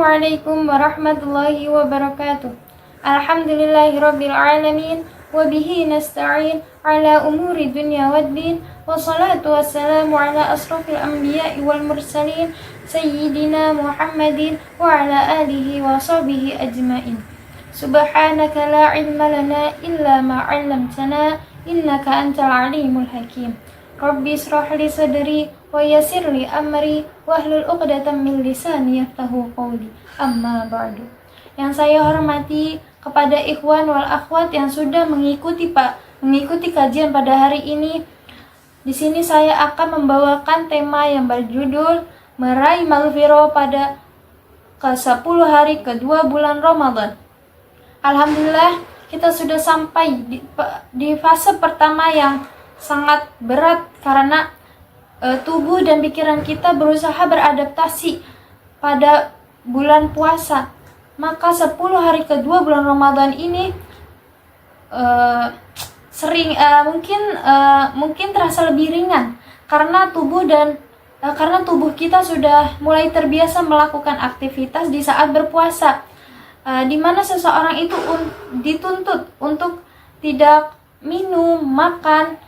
Assalamualaikum warahmatullahi wabarakatuh. Alhamdulillahirabbil alamin wa bihi nasta'in ala umuri dunya waddin wassalatu wassalamu ala asrofil anbiya'i wal mursalin sayyidina Muhammadin wa ala alihi wa sahbihi ajmain. Subhanaka la ilma lana illa ma 'allamtana innaka antal alimul hakim. Rabbi israh li sadri wa yassir li amri wahlul 'uqdatam min lisani yafqahu qawli. Amma ba'du. Yang saya hormati kepada ikhwan wal akhwat yang sudah mengikuti kajian pada hari ini. Di sini saya akan membawakan tema yang berjudul Meraih Maghfirah pada ke-10 hari kedua bulan Ramadan. Alhamdulillah, kita sudah sampai di fase pertama yang sangat berat karena tubuh dan pikiran kita berusaha beradaptasi pada bulan puasa. Maka 10 hari kedua bulan Ramadan ini mungkin terasa lebih ringan karena tubuh kita sudah mulai terbiasa melakukan aktivitas di saat berpuasa, di mana seseorang itu dituntut untuk tidak minum, makan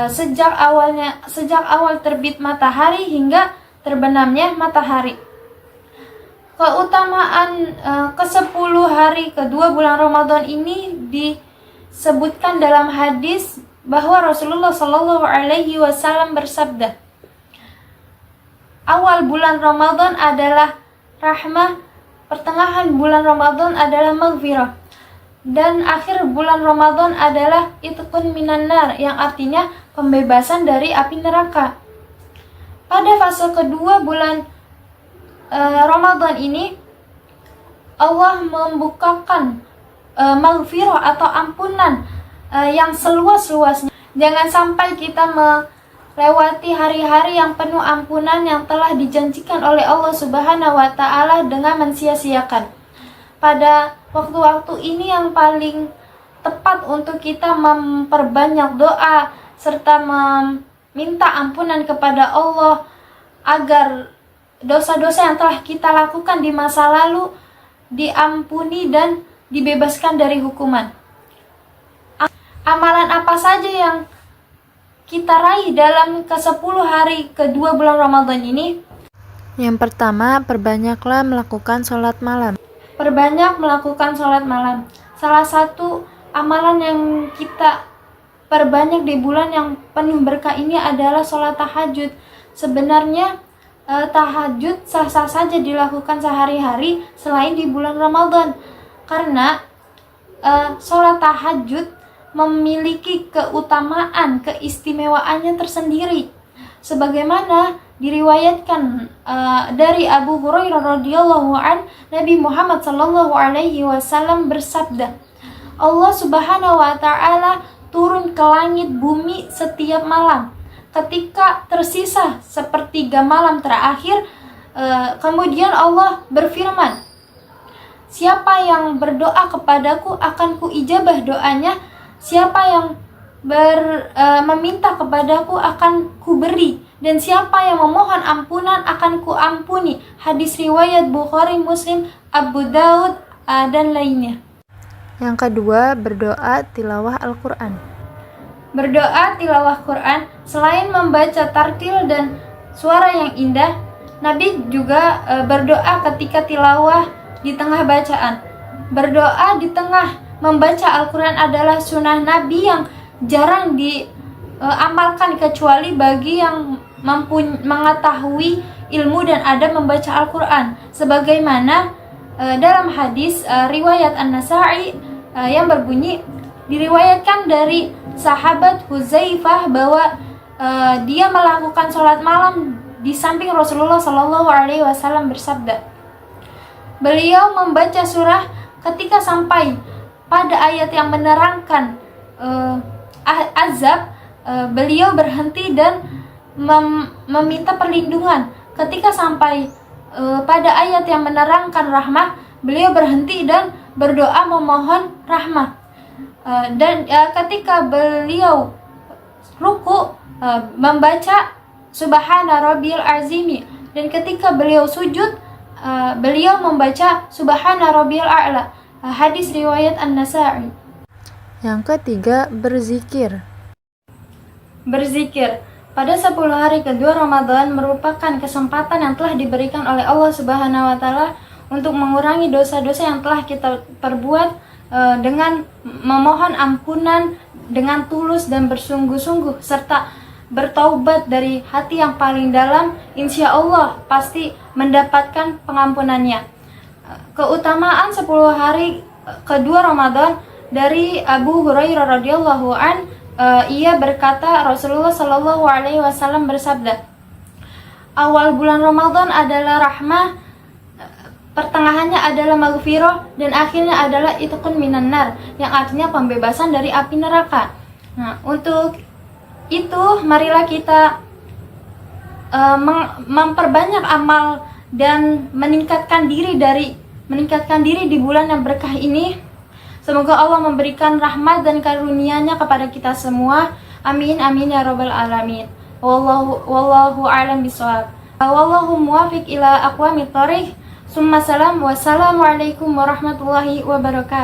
sejak awal terbit matahari hingga terbenamnya matahari. Keutamaan ke-10 hari kedua bulan Ramadan ini disebutkan dalam hadis bahwa Rasulullah Shallallahu Alaihi Wasallam bersabda, awal bulan Ramadan adalah rahmah, pertengahan bulan Ramadan adalah maghfirah, dan akhir bulan Ramadan adalah itqun minan nar, yang artinya pembebasan dari api neraka. Pada fase kedua bulan Ramadan ini Allah membukakan maghfirah atau ampunan yang seluas-luasnya. Jangan sampai kita melewati hari-hari yang penuh ampunan yang telah dijanjikan oleh Allah Subhanahu wa taala dengan mensia-siakan. Pada waktu-waktu ini yang paling tepat untuk kita memperbanyak doa serta meminta ampunan kepada Allah agar dosa-dosa yang telah kita lakukan di masa lalu diampuni dan dibebaskan dari hukuman. Amalan apa saja yang kita raih dalam ke-10 hari kedua bulan Ramadan ini? Yang pertama, perbanyaklah melakukan sholat malam. Perbanyak melakukan sholat malam. Salah satu amalan yang kita perbanyak di bulan yang penuh berkah ini adalah sholat tahajud. Sebenarnya tahajud sah-sah saja dilakukan sehari-hari selain di bulan Ramadan, karena sholat tahajud memiliki keutamaan, keistimewaannya tersendiri, sebagaimana diriwayatkan dari Abu Hurairah radhiyallahu an, Nabi Muhammad sallallahu alaihi wasallam bersabda, Allah Subhanahu wa taala turun ke langit bumi setiap malam. Ketika tersisa sepertiga malam terakhir, kemudian Allah berfirman, siapa yang berdoa kepadaku akan kuijabah doanya, siapa yang meminta kepadaku akan kuberi, dan siapa yang memohon ampunan akan kuampuni. Hadis riwayat Bukhari, Muslim, Abu Daud, dan lainnya. Yang kedua, berdoa tilawah Al-Quran. Berdoa tilawah Quran, selain membaca tartil dan suara yang indah, Nabi juga berdoa ketika tilawah di tengah bacaan. Berdoa di tengah membaca Al-Quran adalah sunnah Nabi yang jarang diamalkan kecuali bagi yang mengetahui ilmu dan adab membaca Al-Quran. Sebagaimana dalam hadis riwayat An-Nasa'i yang berbunyi, diriwayatkan dari sahabat Huzaifah bahwa dia melakukan sholat malam di samping Rasulullah Shallallahu Alaihi Wasallam bersabda. Beliau membaca surah ketika sampai pada ayat yang menerangkan azab, beliau berhenti dan meminta perlindungan. Ketika sampai pada ayat yang menerangkan rahmah, beliau berhenti dan berdoa memohon rahmah. Dan ketika beliau ruku, membaca Subhana Rabbil Azimi, dan ketika beliau sujud beliau membaca Subhana Rabbiyal A'la, hadis riwayat An-Nasa'i. Yang ketiga, berzikir. Berzikir pada 10 hari kedua Ramadan merupakan kesempatan yang telah diberikan oleh Allah Subhanahu wa taala untuk mengurangi dosa-dosa yang telah kita perbuat dengan memohon ampunan dengan tulus dan bersungguh-sungguh serta bertaubat dari hati yang paling dalam. Insya Allah pasti mendapatkan pengampunannya. Keutamaan 10 hari kedua Ramadan dari Abu Hurairah radhiyallahu an, ia berkata, Rasulullah Shallallahu Alaihi Wasallam bersabda, awal bulan Ramadan adalah rahmah, pertengahannya adalah maghfirah, dan akhirnya adalah itqun minan nar, yang artinya pembebasan dari api neraka. Nah, untuk itu marilah kita memperbanyak amal dan meningkatkan diri di bulan yang berkah ini. Semoga Allah memberikan rahmat dan karunia-Nya kepada kita semua. Amin amin ya rabbal alamin. Wallahu a'lam bishawab. Wallahu muwaffiq ila aqwamit thoriq. Summa salam. Wassalamualaikum warahmatullahi wabarakatuh.